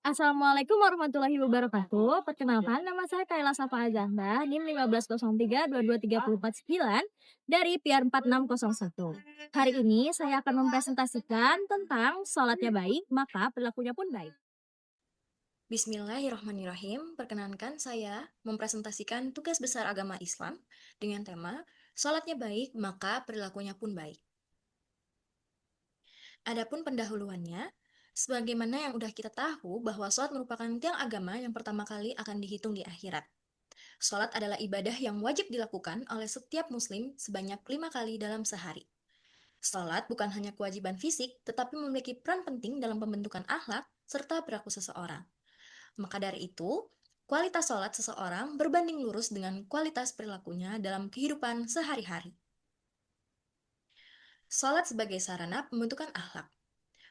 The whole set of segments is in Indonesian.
Assalamualaikum warahmatullahi wabarakatuh. Perkenalkan, nama saya Kayla Safa Azanda, NIM 150322349 dari PR 4601. Hari ini saya akan mempresentasikan tentang sholatnya baik, maka perilakunya pun baik. Bismillahirrahmanirrahim. Perkenankan saya mempresentasikan tugas besar agama Islam dengan tema "Salatnya baik, maka perilakunya pun baik". Adapun pendahuluannya, sebagaimana yang udah kita tahu bahwa salat merupakan tiang agama yang pertama kali akan dihitung di akhirat. Salat adalah ibadah yang wajib dilakukan oleh setiap muslim sebanyak 5 kali dalam sehari. Salat bukan hanya kewajiban fisik, tetapi memiliki peran penting dalam pembentukan akhlak serta perilaku seseorang. Maka dari itu, kualitas sholat seseorang berbanding lurus dengan kualitas perilakunya dalam kehidupan sehari-hari. Sholat sebagai sarana pembentukan akhlak.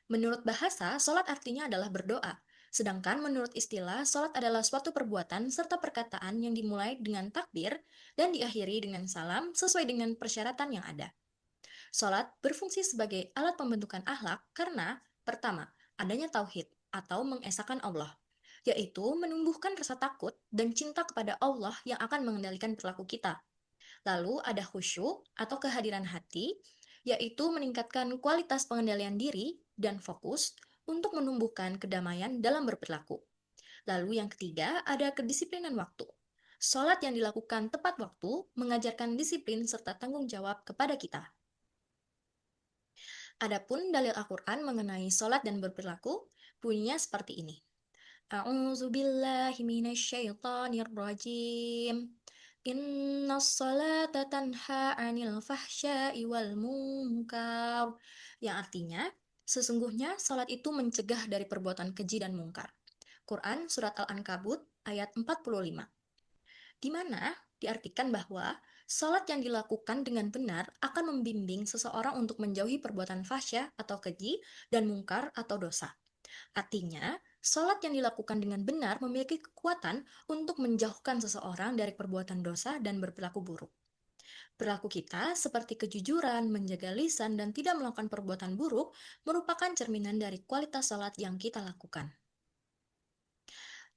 Menurut bahasa, sholat artinya adalah berdoa. Sedangkan menurut istilah, sholat adalah suatu perbuatan serta perkataan yang dimulai dengan takbir dan diakhiri dengan salam sesuai dengan persyaratan yang ada. Sholat berfungsi sebagai alat pembentukan akhlak karena, pertama, adanya tauhid atau mengesahkan Allah, yaitu menumbuhkan rasa takut dan cinta kepada Allah yang akan mengendalikan perilaku kita. Lalu ada khusyuk atau kehadiran hati, yaitu meningkatkan kualitas pengendalian diri dan fokus untuk menumbuhkan kedamaian dalam berperilaku. Lalu yang ketiga ada kedisiplinan waktu. Sholat yang dilakukan tepat waktu mengajarkan disiplin serta tanggung jawab kepada kita. Adapun dalil Al-Quran mengenai sholat dan berperilaku bunyinya seperti ini. A'udzu billahi minasyaitonir rajim. Innas salata tanha 'anil fahsya'i wal munkar. Yang artinya, sesungguhnya salat itu mencegah dari perbuatan keji dan mungkar. Quran surat Al-Ankabut ayat 45. Di mana diartikan bahwa salat yang dilakukan dengan benar akan membimbing seseorang untuk menjauhi perbuatan fahsya atau keji dan mungkar atau dosa. Artinya, sholat yang dilakukan dengan benar memiliki kekuatan untuk menjauhkan seseorang dari perbuatan dosa dan berperilaku buruk. Perilaku kita seperti kejujuran, menjaga lisan, dan tidak melakukan perbuatan buruk merupakan cerminan dari kualitas sholat yang kita lakukan.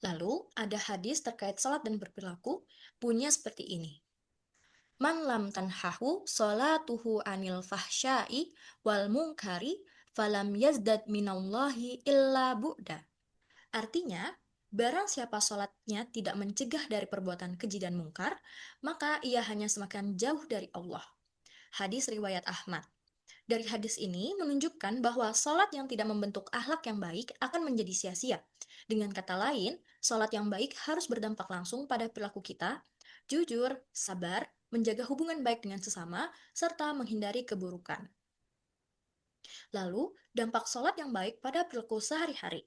Lalu, ada hadis terkait sholat dan berperilaku, bunyinya seperti ini. Man lam tanhahu sholatuhu anil fahsyai wal munkari falam yazdad minallahi illa bu'da. Artinya, barang siapa sholatnya tidak mencegah dari perbuatan keji dan mungkar, maka ia hanya semakin jauh dari Allah. Hadis riwayat Ahmad. Dari hadis ini menunjukkan bahwa sholat yang tidak membentuk akhlak yang baik akan menjadi sia-sia. Dengan kata lain, sholat yang baik harus berdampak langsung pada perilaku kita, jujur, sabar, menjaga hubungan baik dengan sesama, serta menghindari keburukan. Lalu, dampak sholat yang baik pada perilaku sehari-hari.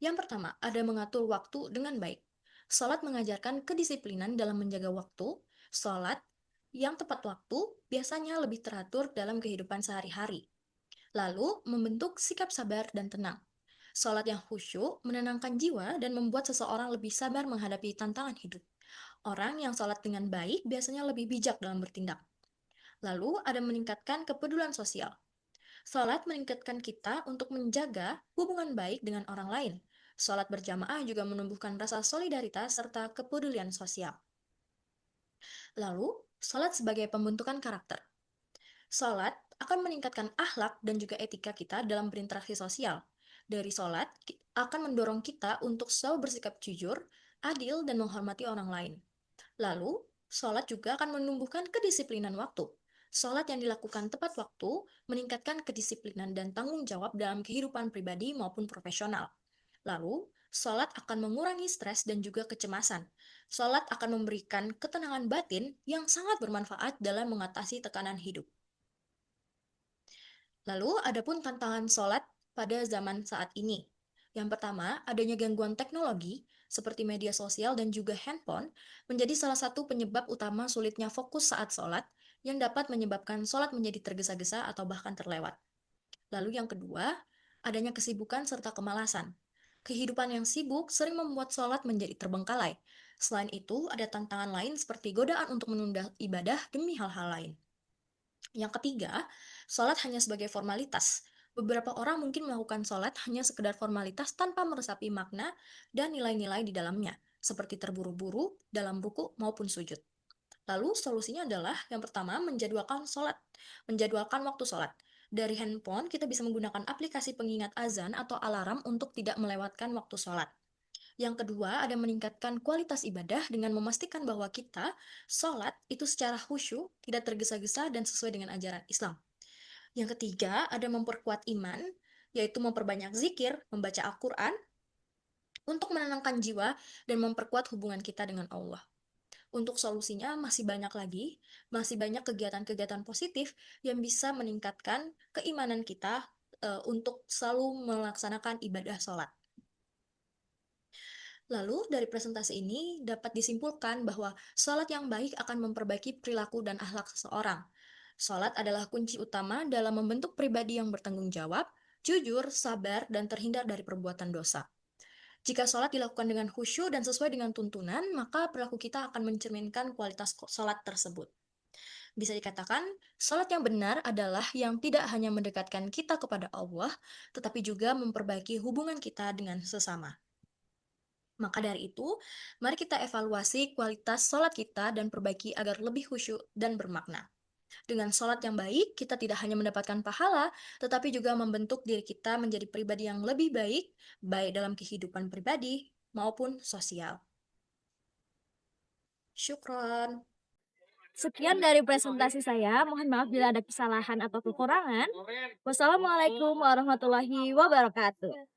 Yang pertama, ada mengatur waktu dengan baik. Salat mengajarkan kedisiplinan dalam menjaga waktu. Salat yang tepat waktu biasanya lebih teratur dalam kehidupan sehari-hari. Lalu, membentuk sikap sabar dan tenang. Salat yang khusyuk menenangkan jiwa dan membuat seseorang lebih sabar menghadapi tantangan hidup. Orang yang salat dengan baik biasanya lebih bijak dalam bertindak. Lalu, ada meningkatkan kepedulian sosial. Salat meningkatkan kita untuk menjaga hubungan baik dengan orang lain. Salat berjamaah juga menumbuhkan rasa solidaritas serta kepedulian sosial. Lalu, salat sebagai pembentukan karakter. Salat akan meningkatkan akhlak dan juga etika kita dalam berinteraksi sosial. Dari salat akan mendorong kita untuk selalu bersikap jujur, adil, dan menghormati orang lain. Lalu, sholat juga akan menumbuhkan kedisiplinan waktu. Sholat yang dilakukan tepat waktu meningkatkan kedisiplinan dan tanggung jawab dalam kehidupan pribadi maupun profesional. Lalu, sholat akan mengurangi stres dan juga kecemasan. Sholat akan memberikan ketenangan batin yang sangat bermanfaat dalam mengatasi tekanan hidup. Lalu, adapun tantangan sholat pada zaman saat ini. Yang pertama, adanya gangguan teknologi seperti media sosial dan juga handphone menjadi salah satu penyebab utama sulitnya fokus saat sholat yang dapat menyebabkan sholat menjadi tergesa-gesa atau bahkan terlewat. Lalu yang kedua, adanya kesibukan serta kemalasan. Kehidupan yang sibuk sering membuat sholat menjadi terbengkalai. Selain itu, ada tantangan lain seperti godaan untuk menunda ibadah demi hal-hal lain. Yang ketiga, sholat hanya sebagai formalitas. Beberapa orang mungkin melakukan sholat hanya sekedar formalitas tanpa meresapi makna dan nilai-nilai di dalamnya, seperti terburu-buru dalam ruku maupun sujud. Lalu solusinya adalah yang pertama menjadwalkan sholat, menjadwalkan waktu sholat. Dari handphone kita bisa menggunakan aplikasi pengingat azan atau alarm untuk tidak melewatkan waktu sholat. Yang kedua ada meningkatkan kualitas ibadah dengan memastikan bahwa kita sholat itu secara khusyuk, tidak tergesa-gesa dan sesuai dengan ajaran Islam. Yang ketiga ada memperkuat iman, yaitu memperbanyak zikir, membaca Al-Quran, untuk menenangkan jiwa dan memperkuat hubungan kita dengan Allah. Untuk solusinya masih banyak lagi, masih banyak kegiatan-kegiatan positif yang bisa meningkatkan keimanan kita untuk selalu melaksanakan ibadah sholat. Lalu dari presentasi ini dapat disimpulkan bahwa sholat yang baik akan memperbaiki perilaku dan akhlak seseorang. Sholat adalah kunci utama dalam membentuk pribadi yang bertanggung jawab, jujur, sabar, dan terhindar dari perbuatan dosa. Jika sholat dilakukan dengan khusyuk dan sesuai dengan tuntunan, maka perilaku kita akan mencerminkan kualitas sholat tersebut. Bisa dikatakan, sholat yang benar adalah yang tidak hanya mendekatkan kita kepada Allah, tetapi juga memperbaiki hubungan kita dengan sesama. Maka dari itu, mari kita evaluasi kualitas sholat kita dan perbaiki agar lebih khusyuk dan bermakna. Dengan sholat yang baik, kita tidak hanya mendapatkan pahala, tetapi juga membentuk diri kita menjadi pribadi yang lebih baik, baik dalam kehidupan pribadi maupun sosial. Syukron. Sekian dari presentasi saya. Mohon maaf bila ada kesalahan atau kekurangan. Wassalamualaikum warahmatullahi wabarakatuh.